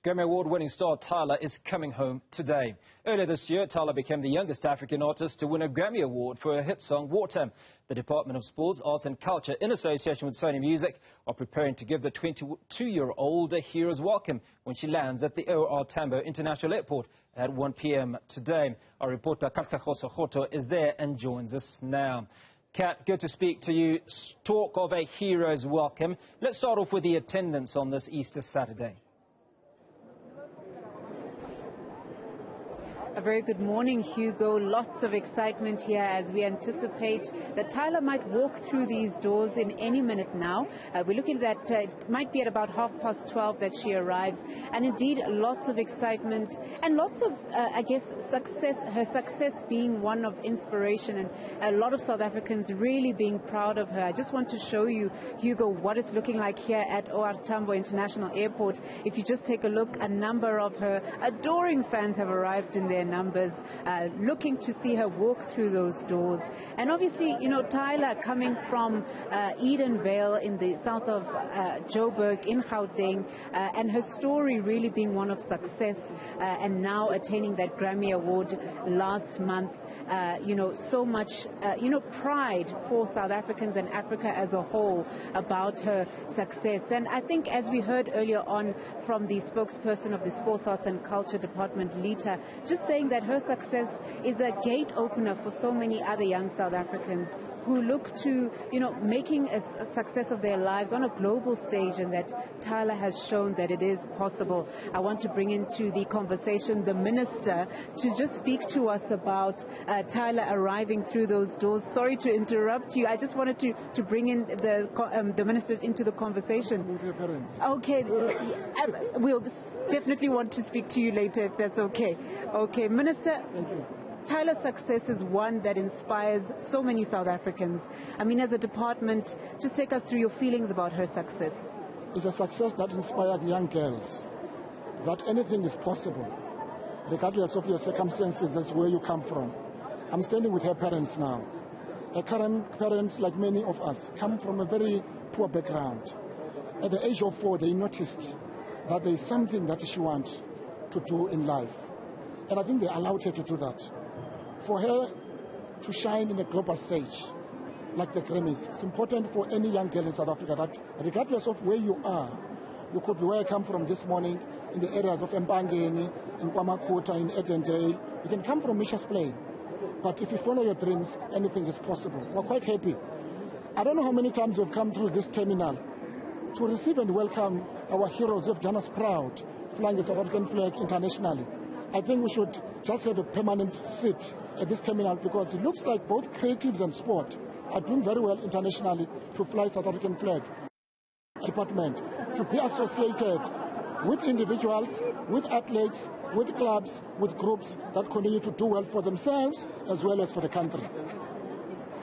Grammy Award-winning star Tyla is coming home today. Earlier this year, Tyla became the youngest African artist to win a Grammy Award for her hit song, Water. The Department of Sports, Arts and Culture, in association with Sony Music, are preparing to give the 22-year-old a hero's welcome when she lands at the OR Tambo International Airport at 1 p.m. today. Our reporter Katleho Sekhotho is there and joins us now. Kat, good to speak to you. Talk of a hero's welcome. Let's start off with the attendance on this Easter Saturday. A very good morning, Hugo. Lots of excitement here as we anticipate that Tyla might walk through these doors in any minute now. We're looking at it might be at about 12:30 that she arrives. And indeed, lots of excitement and lots of, I guess, success, her success being one of inspiration and a lot of South Africans really being proud of her. I just want to show you, Hugo, what it's looking like here at OR Tambo International Airport. If you just take a look, a number of her adoring fans have arrived in their numbers, looking to see her walk through those doors. And obviously, you know, Tyla coming from Edenvale in the south of Joburg in Gauteng, and her story really being one of success, and now attaining that Grammy Award last month. You know, so much, pride for South Africans and Africa as a whole about her success. And I think, as we heard earlier on from the spokesperson of the Sports, Arts and Culture Department, Lita, just saying that her success is a gate opener for so many other young South Africans who look to, making a success of their lives on a global stage, and that Tyla has shown that it is possible. I want to bring into the conversation the minister to just speak to us about Tyla arriving through those doors. Sorry to interrupt you. I just wanted to bring in the minister into the conversation. With your parents. Okay. We'll definitely want to speak to you later if that's okay. Okay, Minister. Thank you. Tyla's success is one that inspires so many South Africans. I mean, as a department, just take us through your feelings about her success. It's a success that inspired young girls, that anything is possible, regardless of your circumstances, that's where you come from. I'm standing with her parents now. Her current parents, like many of us, come from a very poor background. At the age of 4, they noticed that there is something that she wants to do in life. And I think they allowed her to do that. For her to shine in a global stage, like the Grammys, it's important for any young girl in South Africa that regardless of where you are, you could be where I come from this morning, in the areas of Mpangeni, in Kwamakota, in Edendale. You can come from Misha's Plain. But if you follow your dreams, anything is possible. We're quite happy. I don't know how many times we've come through this terminal to receive and welcome our heroes who have done us proud, flying the South African flag internationally. I think we should just have a permanent seat at this terminal, because it looks like both creatives and sport are doing very well internationally to fly South African flag. Department to be associated with individuals, with athletes, with clubs, with groups that continue to do well for themselves as well as for the country.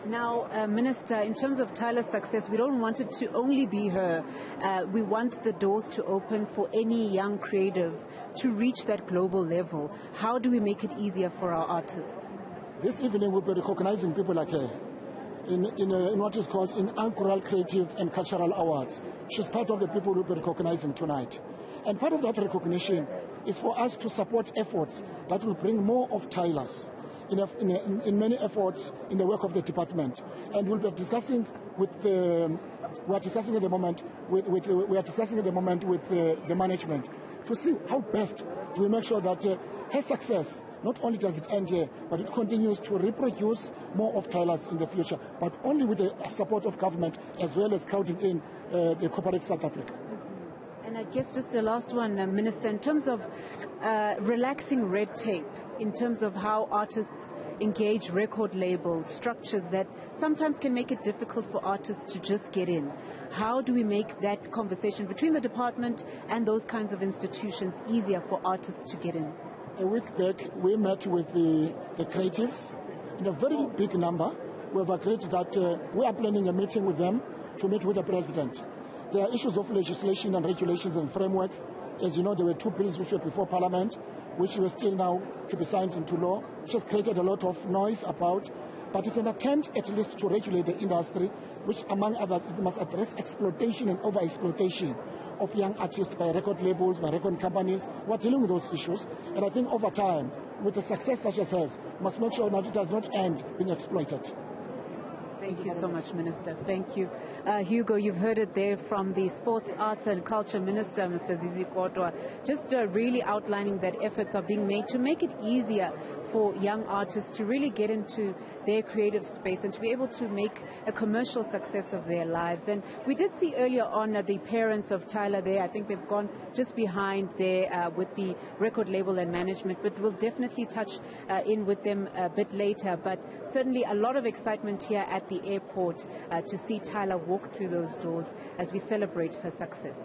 Now, Minister, in terms of Tyla's success, we don't want it to only be her. We want the doors to open for any young creative to reach that global level. How do we make it easier for our artists? This evening we'll be recognizing people like her in what is called inaugural Creative and Cultural Awards. She's part of the people we'll be recognizing tonight. And part of that recognition is for us to support efforts that will bring more of Tyla's in many efforts in the work of the department. And we'll be discussing with the management to see how best do we make sure that her success, not only does it end here, but it continues to reproduce more of Tyla's in the future, but only with the support of government as well as crowding in the corporate South Africa. And I guess just the last one, Minister, in terms of relaxing red tape, in terms of how artists engage record labels, structures that sometimes can make it difficult for artists to just get in. How do we make that conversation between the department and those kinds of institutions easier for artists to get in? A week back, we met with the creatives in a very big number. We have agreed that we are planning a meeting with them to meet with the president. There are issues of legislation and regulations and framework. As you know, there were 2 bills which were before Parliament, which were still now to be signed into law, which has created a lot of noise about. But it's an attempt at least to regulate the industry, which among others it must address exploitation and over-exploitation of young artists by record labels, by record companies. We're dealing with those issues. And I think over time, with the success such as has, must make sure that it does not end being exploited. Thank you so much, Minister. Thank you. Hugo, you've heard it there from the Sports, Arts and Culture Minister, Mr. Zizi Kodwa, just really outlining that efforts are being made to make it easier for young artists to really get into their creative space and to be able to make a commercial success of their lives. And we did see earlier on the parents of Tyla there. I think they've gone just behind there with the record label and management, but we'll definitely touch in with them a bit later. But certainly a lot of excitement here at the airport to see Tyla walk through those doors as we celebrate her success.